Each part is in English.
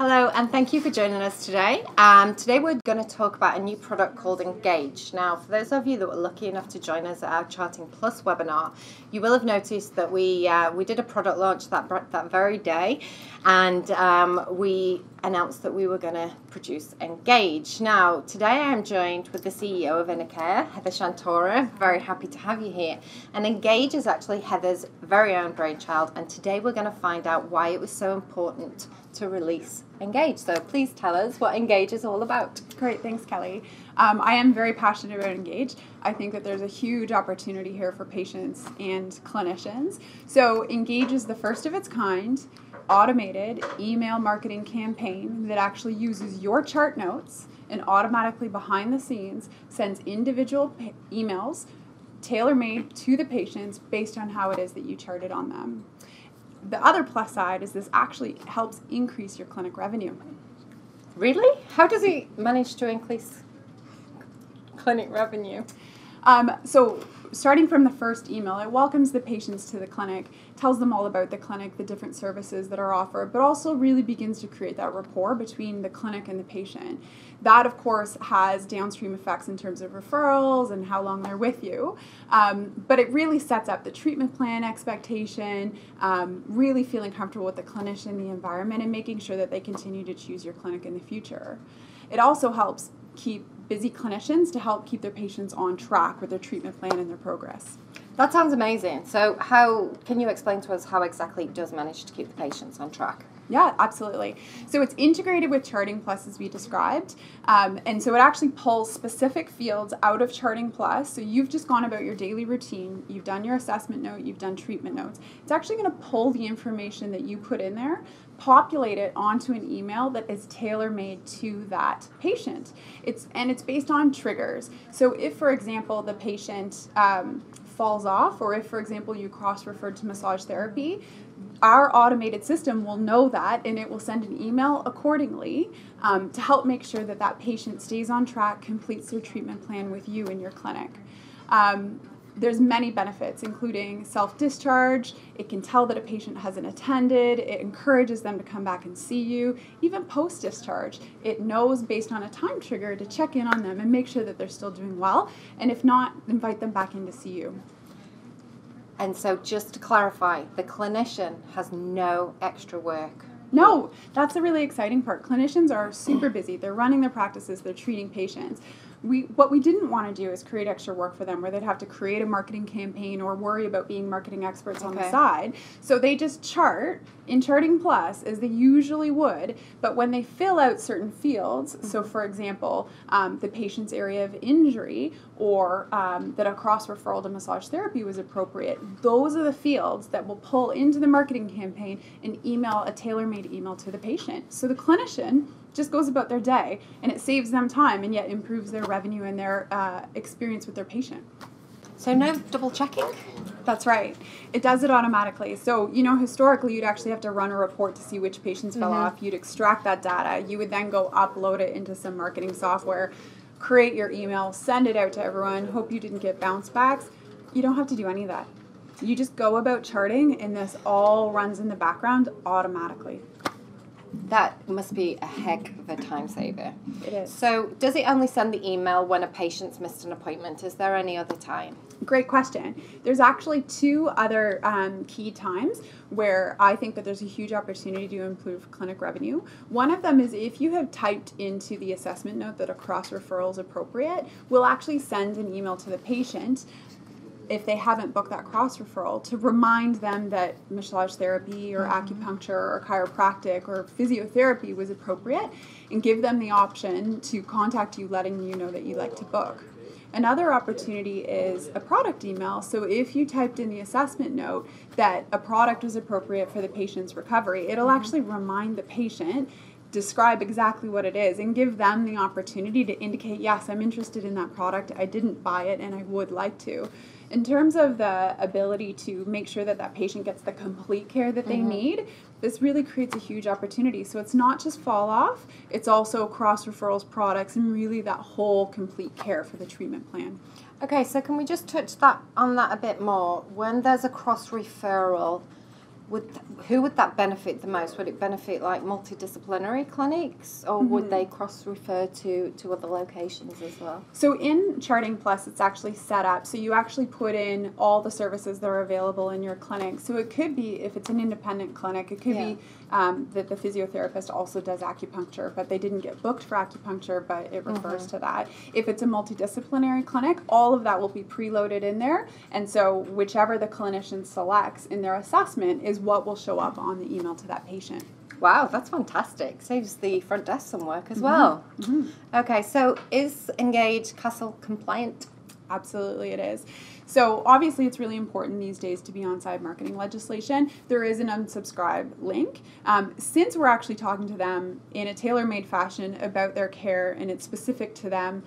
Hello, and thank you for joining us today. Today we're going to talk about a new product called Engage. Now, for those of you that were lucky enough to join us at our Charting Plus webinar, you will have noticed that we did a product launch that very day, and we announced that we were going to produce Engage. Now, today I am joined with the CEO of InnoCare, Heather Shantora. Very happy to have you here. And Engage is actually Heather's very own brainchild, and today we're going to find out why it was so important to release Engage. So please tell us what Engage is all about. Great, thanks, Kelly. I am very passionate about Engage. I think that there's a huge opportunity here for patients and clinicians. So Engage is the first of its kind automated email marketing campaign that actually uses your chart notes and automatically behind the scenes sends individual emails tailor-made to the patients based on how it is that you charted on them. The other plus side is this actually helps increase your clinic revenue. Really? How does he manage to increase clinic revenue? So starting from the first email, it welcomes the patients to the clinic, tells them all about the clinic, the different services that are offered, but also really begins to create that rapport between the clinic and the patient. That, of course, has downstream effects in terms of referrals and how long they're with you. But it really sets up the treatment plan expectation, really feeling comfortable with the clinician, the environment, and making sure that they continue to choose your clinic in the future. It also helps keep busy clinicians to help keep their patients on track with their treatment plan and their progress. That sounds amazing. So how can you explain to us how exactly it does manage to keep the patients on track? Yeah, absolutely. So it's integrated with Charting Plus as we described. And so it actually pulls specific fields out of Charting Plus. So you've just gone about your daily routine. You've done your assessment note. You've done treatment notes. It's actually going to pull the information that you put in there, populate it onto an email that is tailor-made to that patient. It's based on triggers. So if, for example, the patient falls off, or if, for example, you cross-referred to massage therapy, our automated system will know that, and it will send an email accordingly to help make sure that that patient stays on track, completes their treatment plan with you in your clinic. There's many benefits, including self-discharge. It can tell that a patient hasn't attended. It encourages them to come back and see you. Even post-discharge, it knows based on a time trigger to check in on them and make sure that they're still doing well. And if not, invite them back in to see you. And so just to clarify, the clinician has no extra work. No, that's the really exciting part. Clinicians are super busy. They're running their practices. They're treating patients. What we didn't want to do is create extra work for them where they'd have to create a marketing campaign or worry about being marketing experts on the side. So they just chart in Charting Plus as they usually would, but when they fill out certain fields, so for example, the patient's area of injury or that a cross-referral to massage therapy was appropriate, those are the fields that will pull into the marketing campaign and email a tailor-made email to the patient. So the clinician just goes about their day, and it saves them time and yet improves their revenue and their experience with their patient. So no double checking? That's right. It does it automatically. So, historically, you'd actually have to run a report to see which patients fell off. You'd extract that data. You would then go upload it into some marketing software, create your email, send it out to everyone, hope you didn't get bounce backs. You don't have to do any of that. You just go about charting, and this all runs in the background automatically. That must be a heck of a time saver. It is. So does it only send the email when a patient's missed an appointment? Is there any other time? Great question. There's actually two other key times where I think that there's a huge opportunity to improve clinic revenue. One of them is if you have typed into the assessment note that a cross-referral is appropriate, we'll actually send an email to the patient if they haven't booked that cross-referral to remind them that massage therapy or acupuncture or chiropractic or physiotherapy was appropriate and give them the option to contact you letting you know that you'd like to book. Another opportunity is a product email. So if you typed in the assessment note that a product was appropriate for the patient's recovery, it'll actually remind the patient, describe exactly what it is, and give them the opportunity to indicate, yes, I'm interested in that product, I didn't buy it, and I would like to. In terms of the ability to make sure that that patient gets the complete care that they need, this really creates a huge opportunity. So it's not just fall off, it's also cross-referrals, products, and really that whole complete care for the treatment plan. Okay, so can we just touch on that a bit more? When there's a cross-referral, who would that benefit the most? Would it benefit like multidisciplinary clinics, or would they cross-refer to other locations as well? So in Charting Plus, it's actually set up so you actually put in all the services that are available in your clinic. So it could be, if it's an independent clinic, it could be that the physiotherapist also does acupuncture, but they didn't get booked for acupuncture, but it refers to that. If it's a multidisciplinary clinic, all of that will be preloaded in there. And so whichever the clinician selects in their assessment is what will show up on the email to that patient. Wow, that's fantastic. Saves the front desk some work as well. Okay, so is Engage Castle compliant? Absolutely it is. So obviously it's really important these days to be on side marketing legislation. There is an unsubscribe link. Since we're actually talking to them in a tailor-made fashion about their care and it's specific to them,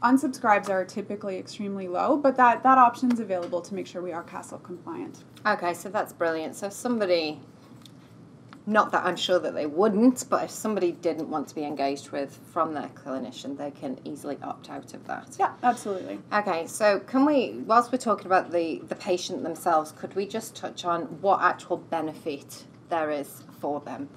unsubscribes are typically extremely low, but that option's available to make sure we are Castle compliant. Okay, so that's brilliant. So if somebody, not that I'm sure that they wouldn't, but if somebody didn't want to be engaged with from their clinician, they can easily opt out of that. Yeah, absolutely. Okay, so can we, whilst we're talking about the patient themselves, could we just touch on what actual benefit there is for them?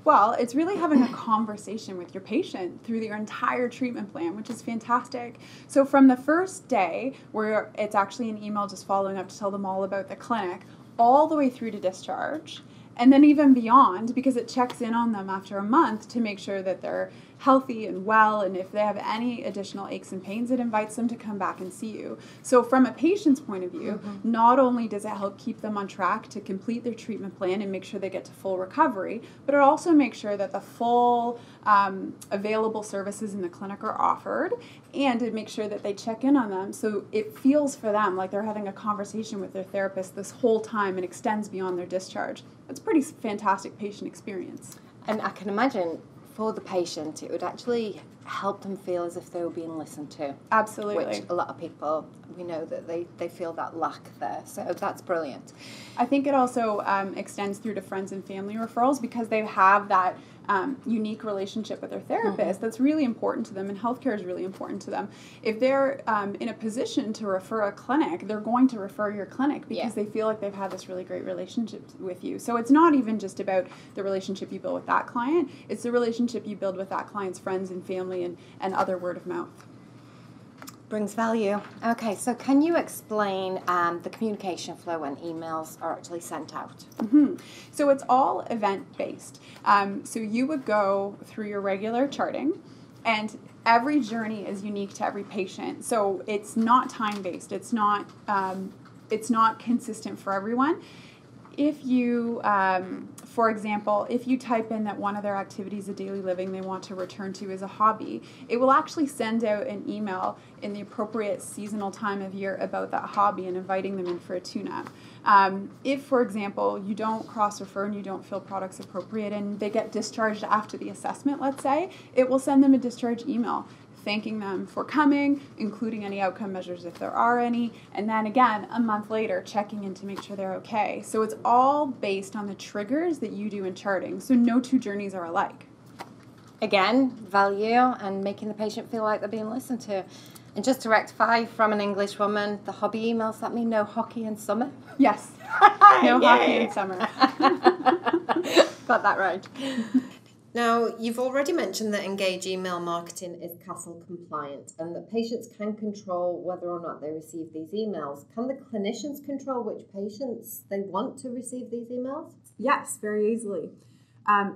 Well, it's really having a conversation with your patient through your entire treatment plan, which is fantastic. So from the first day, where it's actually an email just following up to tell them all about the clinic, all the way through to discharge, and then even beyond, because it checks in on them after a month to make sure that they're healthy and well, and if they have any additional aches and pains, it invites them to come back and see you. So from a patient's point of view, not only does it help keep them on track to complete their treatment plan and make sure they get to full recovery, but it also makes sure that the full available services in the clinic are offered, and it makes sure that they check in on them so it feels for them like they're having a conversation with their therapist this whole time and extends beyond their discharge. It's a pretty fantastic patient experience. And I can imagine for the patient, it would actually help them feel as if they were being listened to. Absolutely. Which a lot of people, we know that they feel that lack there. So that's brilliant. I think it also extends through to friends and family referrals because they have that unique relationship with their therapist that's really important to them, and healthcare is really important to them. If they're in a position to refer a clinic, they're going to refer your clinic because they feel like they've had this really great relationship with you. So it's not even just about the relationship you build with that client, it's the relationship you build with that client's friends and family and other word of mouth. Brings value. Okay, so can you explain the communication flow when emails are actually sent out? So it's all event-based. So you would go through your regular charting, and every journey is unique to every patient. So it's not time-based. It's not consistent for everyone. If you, for example, if you type in that one of their activities of daily living they want to return to is a hobby, it will actually send out an email in the appropriate seasonal time of year about that hobby and inviting them in for a tune-up. If, for example, you don't cross-refer and you don't feel products appropriate and they get discharged after the assessment, let's say, it will send them a discharge email thanking them for coming, including any outcome measures if there are any, and then again, a month later, checking in to make sure they're okay. So it's all based on the triggers that you do in charting, so no two journeys are alike. Again, value and making the patient feel like they're being listened to. And just to rectify from an English woman, the hobby emails, that mean no hockey in summer? Yes, no hockey in summer. Got that right. Now, you've already mentioned that Engage email marketing is Castle compliant and that patients can control whether or not they receive these emails. Can the clinicians control which patients they want to receive these emails? Yes, very easily.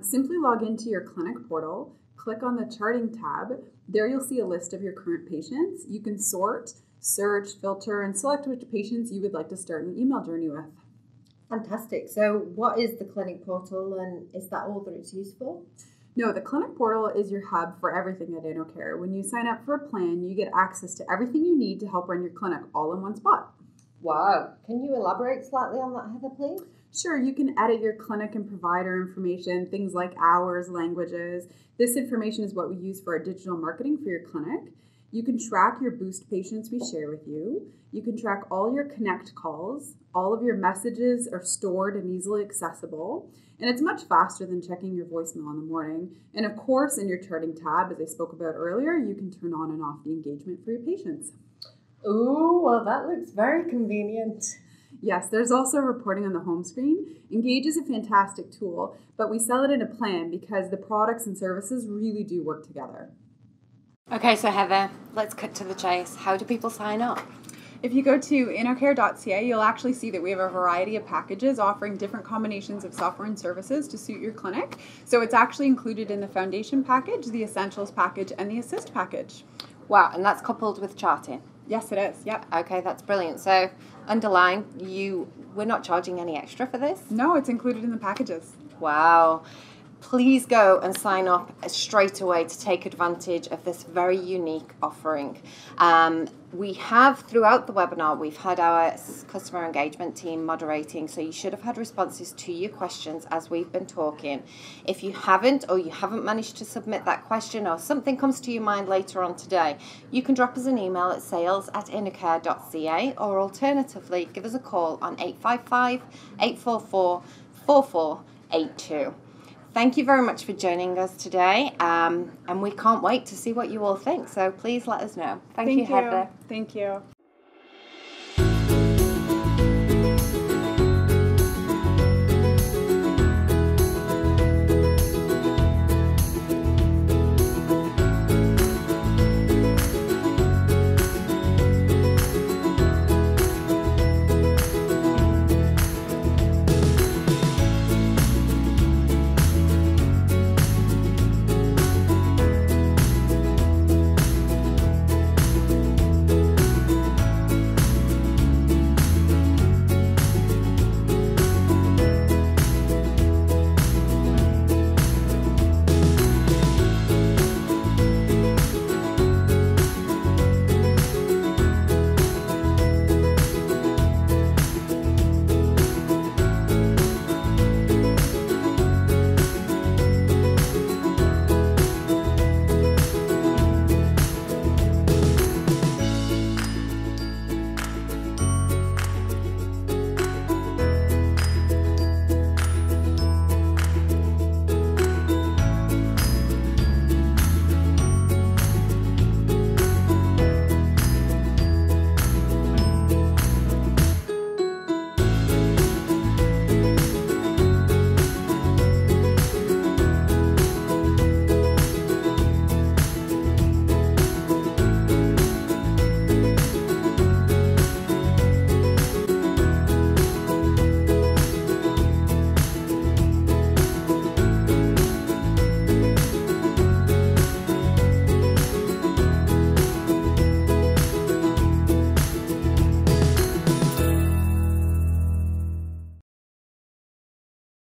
Simply log into your clinic portal, click on the charting tab. There you'll see a list of your current patients. You can sort, search, filter, and select which patients you would like to start an email journey with. Fantastic. So what is the clinic portal, and is that all that it's used for? No, the clinic portal is your hub for everything at InnoCare. When you sign up for a plan, you get access to everything you need to help run your clinic all in one spot. Wow. Can you elaborate slightly on that, Heather, please? Sure, you can edit your clinic and provider information, things like hours, languages. This information is what we use for our digital marketing for your clinic. You can track your boost patients we share with you. You can track all your connect calls. All of your messages are stored and easily accessible. And it's much faster than checking your voicemail in the morning. And of course, in your charting tab, as I spoke about earlier, you can turn on and off the engagement for your patients. Ooh, well, that looks very convenient. Yes, there's also reporting on the home screen. Engage is a fantastic tool, but we sell it in a plan because the products and services really do work together. Okay, so Heather, let's cut to the chase. How do people sign up? If you go to InnoCare.ca, you'll actually see that we have a variety of packages offering different combinations of software and services to suit your clinic. So it's actually included in the Foundation package, the Essentials package, and the Assist package. Wow, and that's coupled with charting? Yes, it is. Yep. Okay, that's brilliant. So underline, we're not charging any extra for this? No, it's included in the packages. Wow. Please go and sign up straight away to take advantage of this very unique offering. We have, throughout the webinar, we've had our customer engagement team moderating, so you should have had responses to your questions as we've been talking. If you haven't, or you haven't managed to submit that question, or something comes to your mind later on today, you can drop us an email at sales@innocare.ca, or alternatively, give us a call on 855-844-4482. Thank you very much for joining us today, and we can't wait to see what you all think, so please let us know. Thank you, Heather. Thank you.